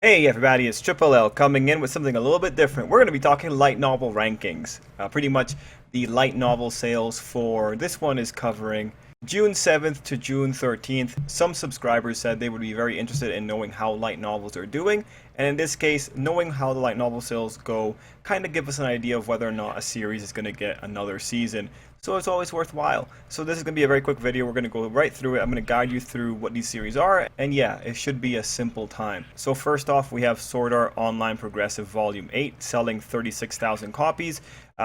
Hey everybody, it's Tripl-L coming in with something a little bit different. We're going to be talking light novel rankings. Pretty much the light novel sales for this one is covering June 7th to June 13th. Some subscribers said they would be very interested in knowing how light novels are doing, and in this case, knowing how the light novel sales go kind of give us an idea of whether or not a series is going to get another season. So it's always worthwhile. So this is going to be a very quick video. We're going to go right through it. I'm going to guide you through what these series are. And yeah, it should be a simple time. So first off, we have Sword Art Online Progressive Volume 8 selling 36,000 copies.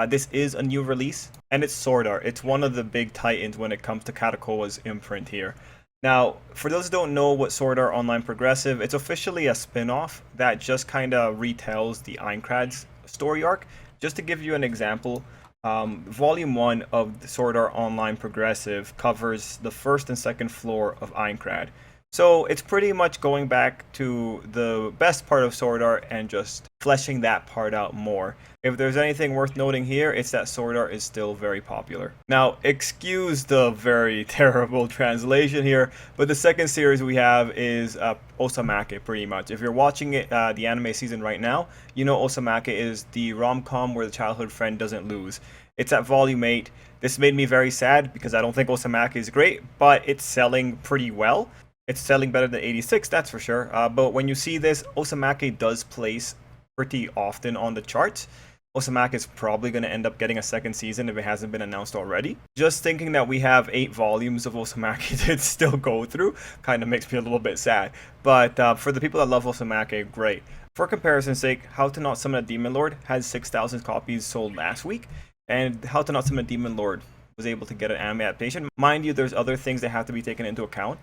This is a new release, and it's Sword Art. It's one of the big titans when it comes to Katakoa's imprint here. Now, for those who don't know what Sword Art Online Progressive, it's officially a spin-off that just kind of retells the Aincrad's story arc. Just to give you an example, Volume 1 of the Sword Art Online Progressive covers the first and second floor of Aincrad. So it's pretty much going back to the best part of Sword Art and just fleshing that part out more. If there's anything worth noting here, it's that Sword Art is still very popular. Now, excuse the very terrible translation here, but the second series we have is Osamake, pretty much. If you're watching it, the anime season right now, you know Osamake is the rom-com where the childhood friend doesn't lose. It's at Volume 8. This made me very sad because I don't think Osamake is great, but it's selling pretty well. It's selling better than 86, that's for sure. But when you see this, Osamake does place pretty often on the charts. Osamake is probably going to end up getting a second season if it hasn't been announced already. Just thinking that we have 8 volumes of Osamake to still go through kind of makes me a little bit sad. But for the people that love Osamake, great. For comparison's sake, How to Not Summon a Demon Lord had 6,000 copies sold last week, and How to Not Summon a Demon Lord was able to get an anime adaptation. Mind you, there's other things that have to be taken into account,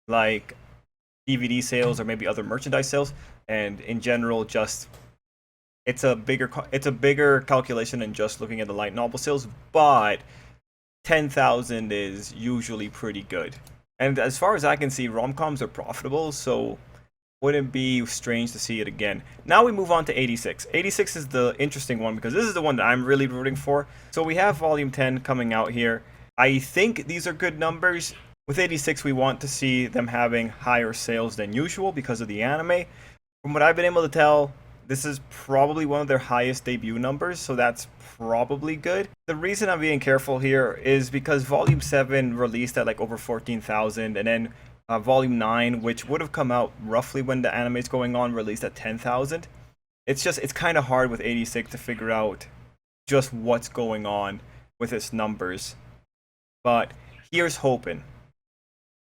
like DVD sales or maybe other merchandise sales, and in general, just it's a bigger calculation than just looking at the light novel sales. But 10,000 is usually pretty good, and as far as I can see, rom-coms are profitable, so wouldn't be strange to see it again. Now we move on to 86. 86 is the interesting one because this is the one that I'm really rooting for. So we have Volume 10 coming out here. I think these are good numbers. With 86, we want to see them having higher sales than usual because of the anime. From what I've been able to tell, this is probably one of their highest debut numbers, so that's probably good. The reason I'm being careful here is because Volume 7 released at like over 14,000, and then Volume 9, which would have come out roughly when the anime is going on, released at 10,000. It's kind of hard with 86 to figure out just what's going on with its numbers. But here's hoping.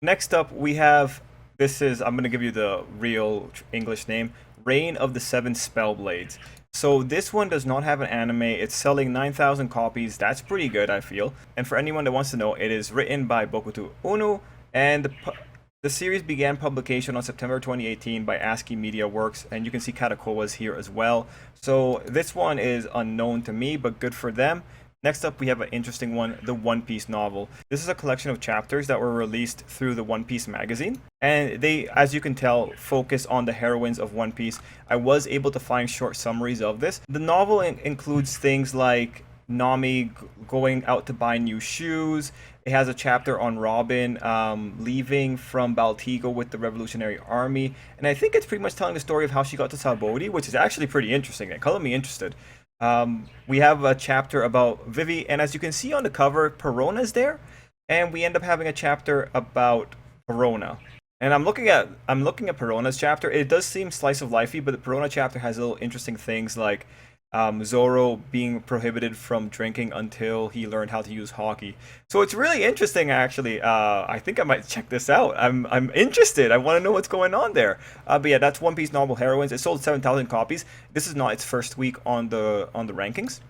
Next up, we have, I'm going to give you the real English name, Reign of the Seven Spellblades. So this one does not have an anime. It's selling 9,000 copies. That's pretty good, I feel. And for anyone that wants to know, it is written by Bokuto Uno, and the series began publication on September 2018 by ASCII Media Works, and you can see Katakoa's here as well. So this one is unknown to me, but good for them. Next up, we have an interesting one, the One Piece novel. This is a collection of chapters that were released through the One Piece magazine, and they, as you can tell, focus on the heroines of One Piece. I was able to find short summaries of this. The novel includes things like Nami going out to buy new shoes. It has a chapter on Robin leaving from Baltigo with the Revolutionary Army, and I think it's pretty much telling the story of how she got to Sabaody, which is actually pretty interesting. It color me interested. We have a chapter about Vivi, and as you can see on the cover, Perona's there, and we end up having a chapter about Perona. And I'm looking at Perona's chapter. It does seem slice of lifey, but the Perona chapter has little interesting things like Zoro being prohibited from drinking until he learned how to use hockey. So it's really interesting, actually. I think I might check this out. I'm interested. I want to know what's going on there. But yeah, that's One Piece novel Heroines. It sold 7,000 copies. This is not its first week on the rankings.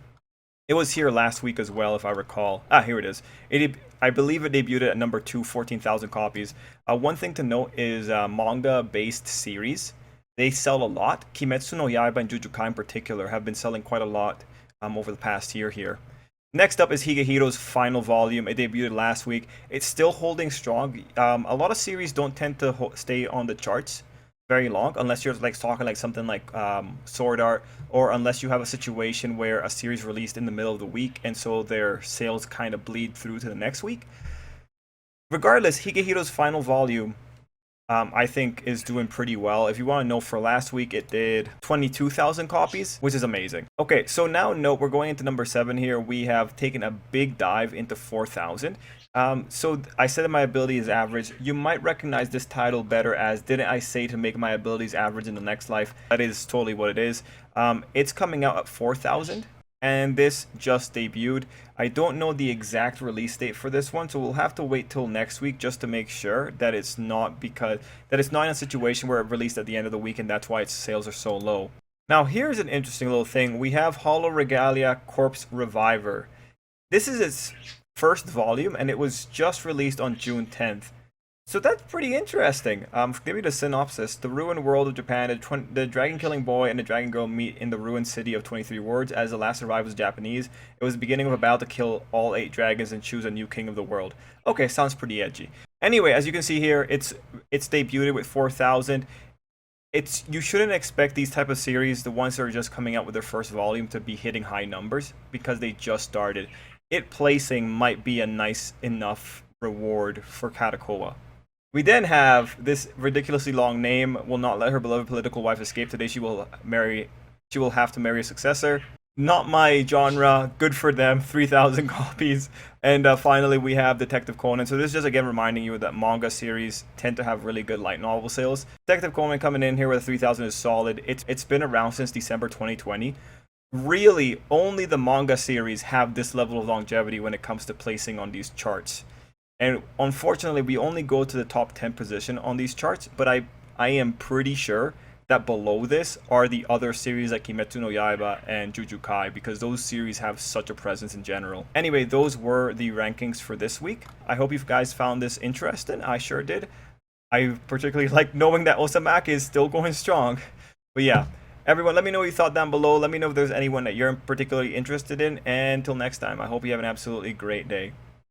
It was here last week as well, if I recall. Here it is. I believe it debuted at number 2, 14,000 copies. One thing to note is manga-based series. They sell a lot. Kimetsu no Yaiba and Jujutsu in particular have been selling quite a lot over the past year here. Next up is Higehiro's final volume. It debuted last week. It's still holding strong. A lot of series don't tend to stay on the charts very long unless you're like talking like something like Sword Art, or unless you have a situation where a series released in the middle of the week and so their sales kind of bleed through to the next week. Regardless, Higehiro's final volume I think is doing pretty well. If you want to know, for last week it did 22,000 copies, which is amazing. Okay, so now note we're going into number 7 here. We have taken a big dive into 4,000. So I said that my ability is average. You might recognize this title better as "Didn't I say to make my abilities average in the next life?" That is totally what it is. It's coming out at 4,000. And this just debuted. I don't know the exact release date for this one, so we'll have to wait till next week just to make sure that it's not in a situation where it released at the end of the week and that's why its sales are so low. Now here's an interesting little thing. We have Holo Regalia Corpse Reviver. This is its first volume and it was just released on June 10th. So that's pretty interesting. Give me the synopsis. The ruined world of Japan, the dragon-killing boy and the dragon girl meet in the ruined city of 23 words. As the last survivor was Japanese, it was the beginning of a battle to kill all 8 dragons and choose a new king of the world. Okay, sounds pretty edgy. Anyway, as you can see here, it's debuted with 4,000. You shouldn't expect these type of series, the ones that are just coming out with their first volume, to be hitting high numbers because they just started. It placing might be a nice enough reward for Katakoa. We then have this ridiculously long name. Will not let her beloved political wife escape. Today she will have to marry a successor. Not my genre. Good for them. 3,000 copies. And finally we have Detective Conan. So this is just again reminding you that manga series tend to have really good light novel sales. Detective Conan coming in here with 3,000 is solid. It's been around since December 2020. Really, only the manga series have this level of longevity when it comes to placing on these charts. And unfortunately, we only go to the top 10 position on these charts, but I am pretty sure that below this are the other series like Kimetsu no Yaiba and Jujutsu Kai, because those series have such a presence in general. Anyway, those were the rankings for this week. I hope you guys found this interesting. I sure did. I particularly like knowing that Osamake is still going strong. But yeah, everyone, let me know what you thought down below. Let me know if there's anyone that you're particularly interested in. And until next time, I hope you have an absolutely great day.